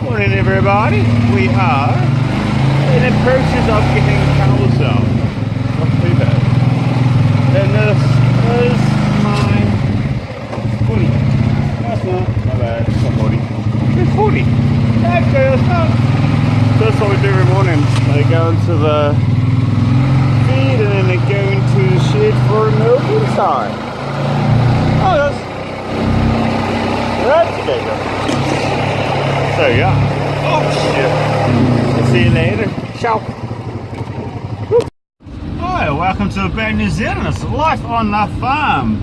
Morning everybody, we are in the process of getting cows out of feeder. And this is my 40. That's not my bad, it's not 40. It's 40. Okay, that's not. So that's what we do every morning. They go into the feed and then they go into the shed for a milk inside. Oh, that's okay, go. So yeah. Oh shit. See you later. Ciao. Hi, welcome to a brand New Zealand. It's life on the farm.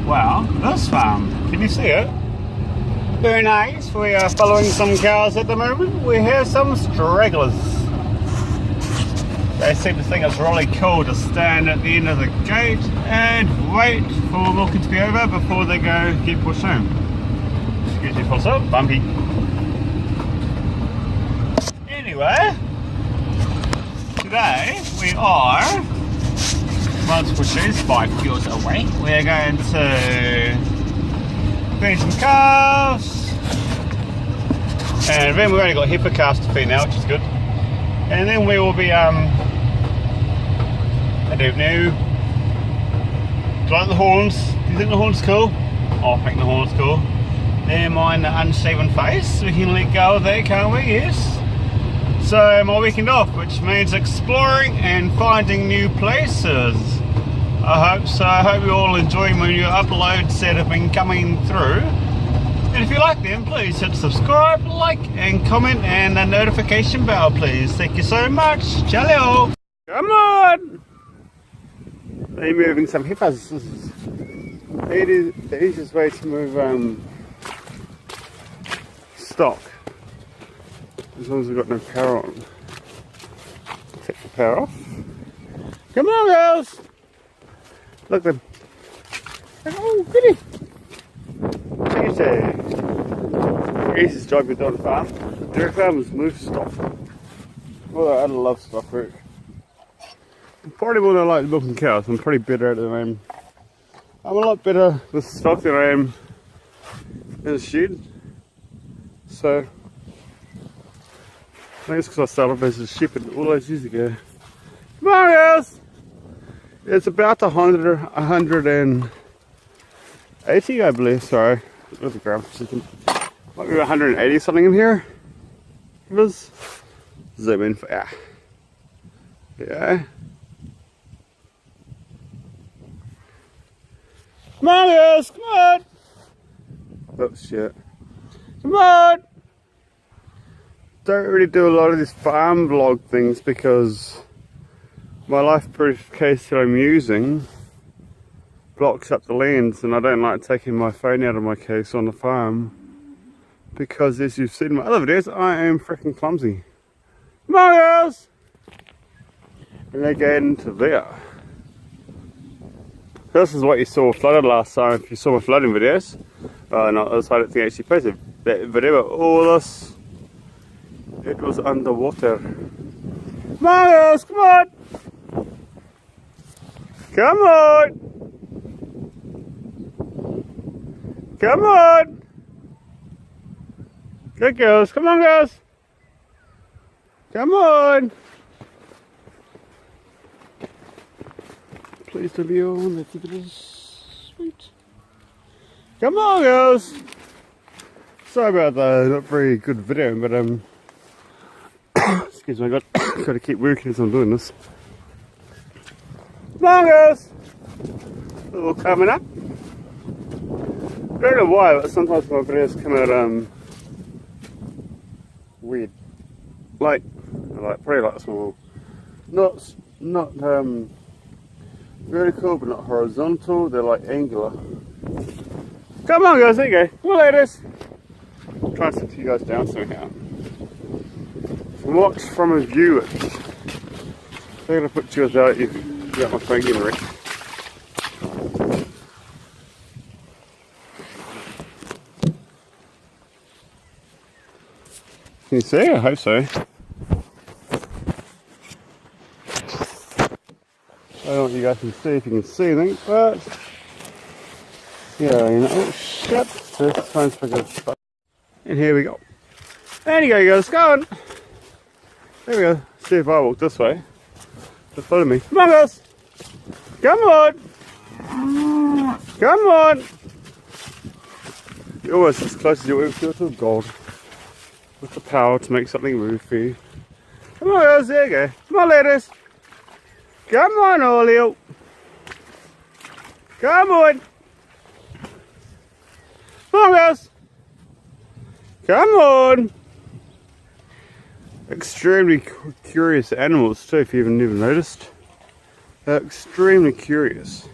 Wow, this farm. Can you see it? Very nice. We are following some cows at the moment. We have some stragglers. They seem to think it's really cool to stand at the end of the gate and wait for milking to be over before they go get pushed home. Excuse me for so bumpy. Anyway, today we are, multiple shoes 5 kilos away. We are going to feed some calves, and then we've only got heifer calves to feed now, which is good. And then we will be, I don't know, do you like the horns? Do you think the horns cool? I think the horns cool. Never mind the unshaven face, we can let go of that, can't we? Yes. So my weekend off, which means exploring and finding new places. I hope so. I hope you all enjoy my new uploads that have been coming through. And if you like them, please hit subscribe, like and comment, and the notification bell please. Thank you so much. Ciao. Come on! They're moving some heifers. This is the easiest way to move stock. As long as we've got no power on. Take the power off. Come on, girls! Look at them. Oh, goody! Easy. Easiest job you've done on the farm. Dairy farmers move stock. Well, I love stock work. I'm probably more than I like milking cows. I'm pretty better at it than I am. I'm a lot better with stock than I am in the shed. So, I think it's because I started as a shepherd all those years ago. Come on, guys! It's about 180, I believe. Sorry, with the graph. Might be 180 something in here. Let's zoom in for yeah. Come on, guys! Come on! Oh shit! Come on! Don't really do a lot of these farm vlog things because my life briefcase that I'm using blocks up the lens, and I don't like taking my phone out of my case on the farm because, as you've seen in my other videos, I am freaking clumsy. Come on, girls! And they get into there. This is what you saw flooded last time if you saw my flooding videos. No, I don't think I actually posted that video, but all this, it was underwater. Come on, girls, come on! Come on! Come on! Good girls, come on, girls! Come on! Please don't be on, that's a bit of sweet. Come on, girls! Sorry about the not very good video, but excuse me, I got to keep working as I'm doing this. Come on, girls! A little coming up. I don't know why, but sometimes my videos come out weird. Like probably like small. Not vertical, but not horizontal. They're like angular. Come on, guys! There you go. Come on, ladies. I'm trying to sit you guys down somehow. Watch from a view. I'm gonna put you without you. Got my phone getting ready. Can you see? I hope so. I don't know what you guys can see, if you can see anything, but yeah, you know, oh shit, this phone's for good stuff. And here we go. There you go, girls. Go on. There we go. See if I walk this way. Just follow me. Come on, girls. Come on. Come on. You're almost as close as you ever feel to gold. With the power to make something move for you. Come on, girls. There you go. Come on, ladies. Come on, Olio. Come on. Come on, girls. Come on. Extremely curious animals too, if you haven't even noticed. They're extremely curious.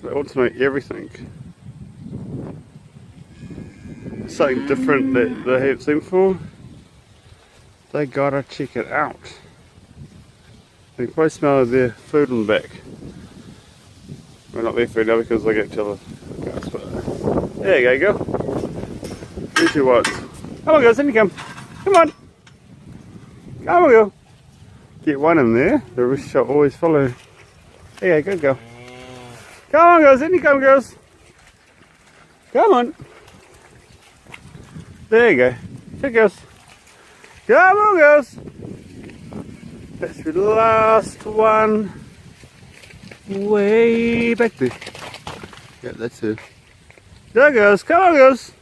They want to know everything. Something different that they haven't seen before. They gotta check it out. You can probably smell their food on the back. Well, not their food now because they get to the guys, but there you go, girl. Here's your ones. Come on, girls, in you come. Come on. Come on, girl. Get one in there. The rest shall always follow. There you go, good girl. Come on, girls, in you come, girls. Come on. There you go. Good girls. Come on, girls. That's your last one. Way back there. Yeah, that's it. There goes. Come on, girls.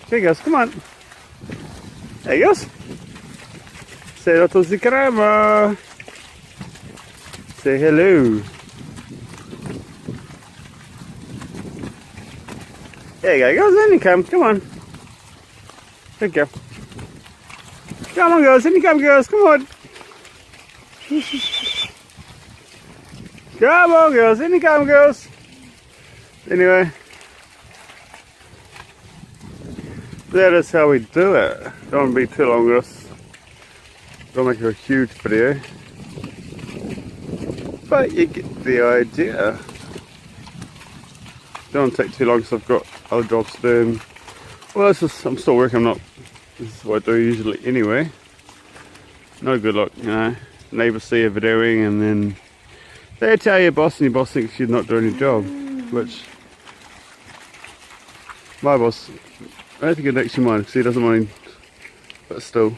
There goes. Come on. There he goes. Say hello to the camera. Say hello. There you go. Goes in you come. Come on. Good girl. Come on, girls. In you come, girls. Come on. Come on, girls. In you come, girls. Anyway, that is how we do it. Don't want to be too long, girls. Don't make it a huge video. But you get the idea. Don't want to take too long because I've got other jobs to do. Well, I'm still working. This is what I do usually anyway. No good luck, you know. Neighbours see you videoing and then they tell your boss and your boss thinks you're not doing your job. Which, my boss, I don't think he'd actually mind because he doesn't mind. But still,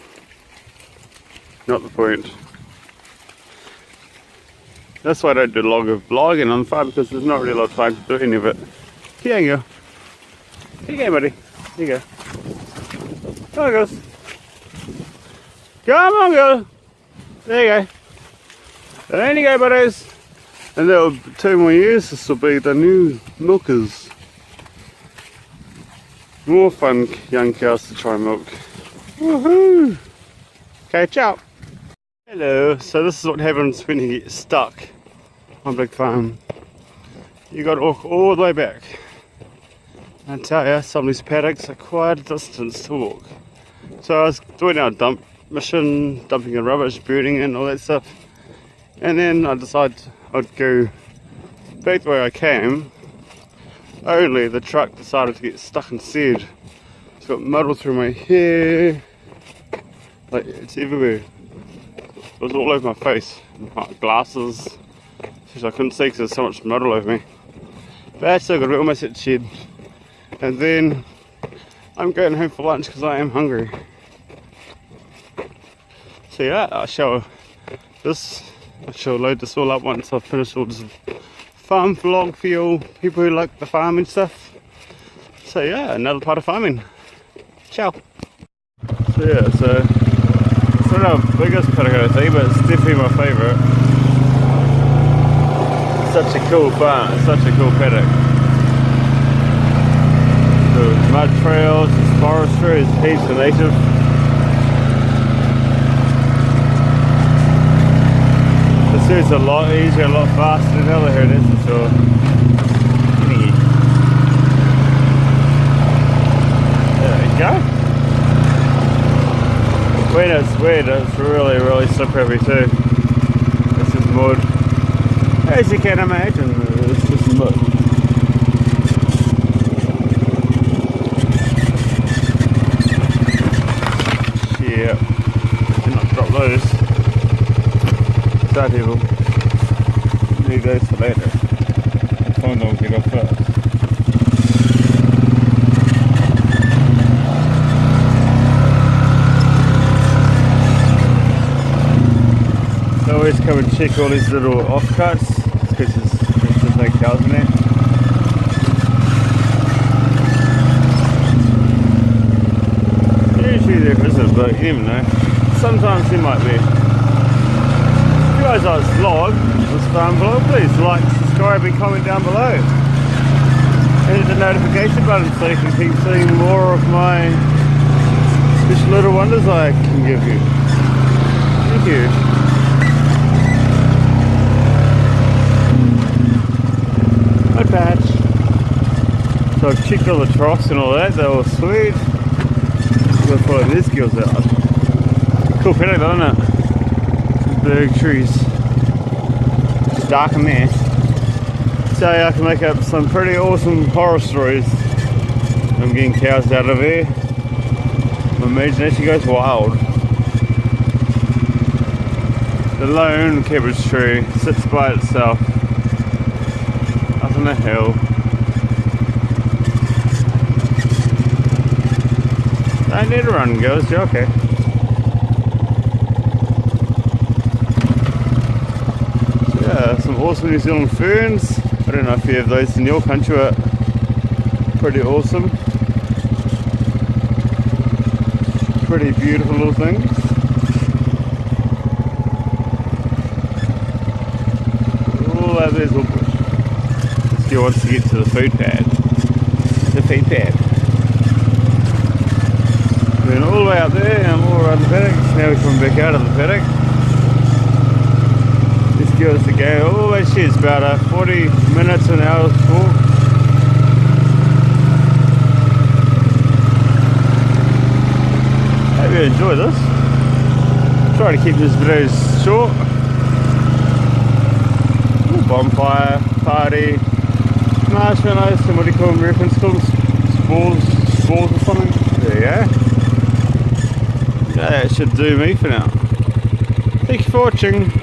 not the point. That's why I don't do a lot of vlogging on the farm because there's not really a lot of time to do any of it. Here you go. Here you go, buddy. Here you go. Come on, girls. Come on, girls. There you go. There you go, buddies. And that'll 2 more years. This will be the new milkers. More fun young cows to try and milk. Woohoo! Okay, ciao. Hello. So this is what happens when you get stuck on a big farm. You got to walk all the way back. I tell you, some of these paddocks are quite a distance to walk. So I was doing our dump mission, dumping the rubbish, burning and all that stuff. And then I decided I'd go back the way I came. Only the truck decided to get stuck instead. It's got muddled through my hair. Like, it's everywhere. It was all over my face. My glasses. So I couldn't see because there's so much muddle over me. But that's so good, we're almost at the shed. And then I'm going home for lunch because I am hungry. So yeah, I shall load this all up once I've finished all this farm vlog for you people who like the farm and stuff. So yeah, another part of farming. Ciao. So yeah, it's not our biggest paddock I think, but it's definitely my favourite. Such a cool farm, such a cool paddock. The mud trails, the forestry, it's heaps of native. This is a lot easier, a lot faster than other here, that's for sure. There we go. When it's wet, it's really, really slippery too. This is mud. As you can imagine, it's just mud. Yeah, cannot drop those. Sad evil. Leave those for later. I'll find those get off first. always come and check all these little offcuts because there's no cows in there. Usually there isn't, but you never know. Sometimes there might be. If you guys like this vlog, this farm vlog, please like, subscribe and comment down below. Hit the notification button so you can keep seeing more of my special little wonders I can give you. Thank you. My patch. So I've checked all the troughs and all that, they're all sweet. I'm gonna follow these girls out. Cool paddock though, isn't it? Big trees. It's dark in there. So I can make up some pretty awesome horror stories. I'm getting cows out of there. My imagination goes wild. The lone cabbage tree sits by itself up on the hill. Don't need to run, girls, you're okay. So yeah, some awesome New Zealand ferns. I don't know if you have those in your country, but pretty awesome. Pretty beautiful little things. All out there's all bush. This girl wants to get to the food pad. The feed pad. Been all the way up there and all around the paddock. Now we're coming back out of the paddock. This girl's to go all the way. She's about a 40 minutes an hour walk. Hope you enjoy this. Try to keep these videos short. Ooh, bonfire, party, marshmallows, and what do you call them? Americans call them spores or something. There you go. That should do me for now. Thank you for watching.